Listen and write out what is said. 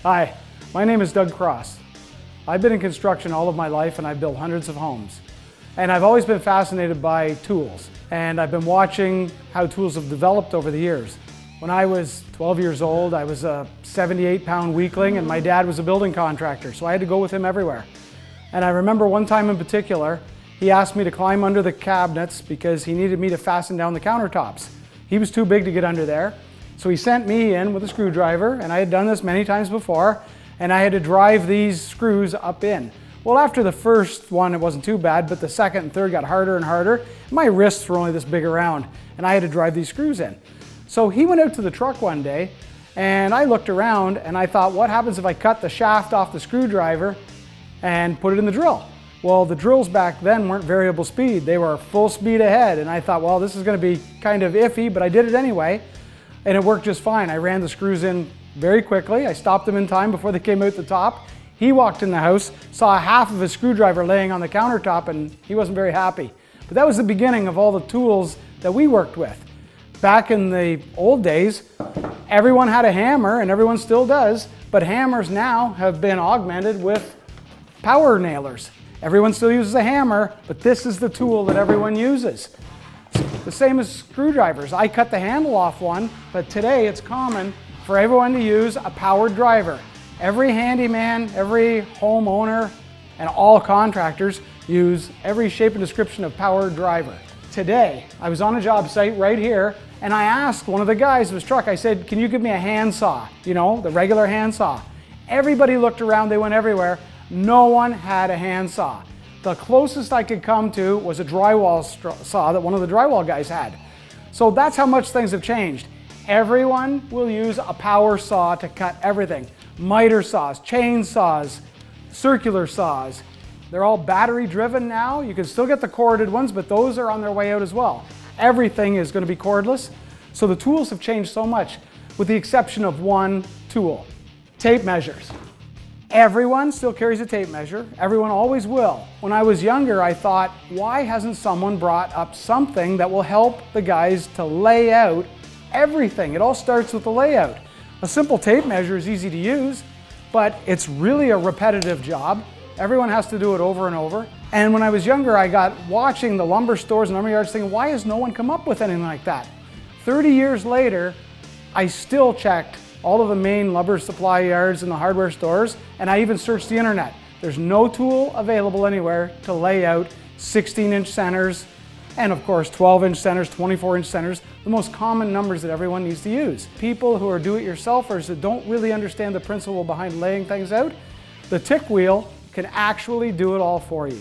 Hi, my name is Doug Cross. I've been in construction all of my life and I've built hundreds of homes. And I've always been fascinated by tools. And I've been watching how tools have developed over the years. When I was 12 years old, I was a 78-pound weakling and my dad was a building contractor, so I had to go with him everywhere. And I remember one time in particular, he asked me to climb under the cabinets because he needed me to fasten down the countertops. He was too big to get under there. So he sent me in with a screwdriver, and I had done this many times before, and I had to drive these screws up in. Well, after the first one, it wasn't too bad, but the second and third got harder and harder. My wrists were only this big around, and I had to drive these screws in. So he went out to the truck one day, and I looked around, and I thought, what happens if I cut the shaft off the screwdriver and put it in the drill? Well, the drills back then weren't variable speed. They were full speed ahead, and I thought, well, this is going to be kind of iffy, but I did it anyway. And it worked just fine. I ran the screws in very quickly. I stopped them in time before they came out the top. He walked in the house, saw half of his screwdriver laying on the countertop, and he wasn't very happy. But that was the beginning of all the tools that we worked with. Back in the old days, everyone had a hammer, and everyone still does, but hammers now have been augmented with power nailers. Everyone still uses a hammer, but this is the tool that everyone uses. The same as screwdrivers. I cut the handle off one, but today it's common for everyone to use a powered driver. Every handyman, every homeowner, and all contractors use every shape and description of powered driver. Today, I was on a job site right here, and I asked one of the guys of his truck, I said, can you give me a handsaw? You know, the regular handsaw. Everybody looked around, they went everywhere. No one had a handsaw. The closest I could come to was a drywall saw that one of the drywall guys had. So that's how much things have changed. Everyone will use a power saw to cut everything. Miter saws, chainsaws, circular saws. They're all battery driven now. You can still get the corded ones, but those are on their way out as well. Everything is going to be cordless. So the tools have changed so much, with the exception of one tool: tape measures. Everyone still carries a tape measure. Everyone always will. When I was younger, I thought, why hasn't someone brought up something that will help the guys to lay out everything? It all starts with the layout. A simple tape measure is easy to use, but it's really a repetitive job. Everyone has to do it over and over. And when I was younger, I got watching the lumber stores and lumber yards thinking, why has no one come up with anything like that? 30 years later, I still checked all of the main lumber supply yards and the hardware stores, and I even searched the internet. There's no tool available anywhere to lay out 16-inch centers, and of course 12-inch centers, 24-inch centers, the most common numbers that everyone needs to use. People who are do-it-yourselfers that don't really understand the principle behind laying things out, the TicWheel can actually do it all for you.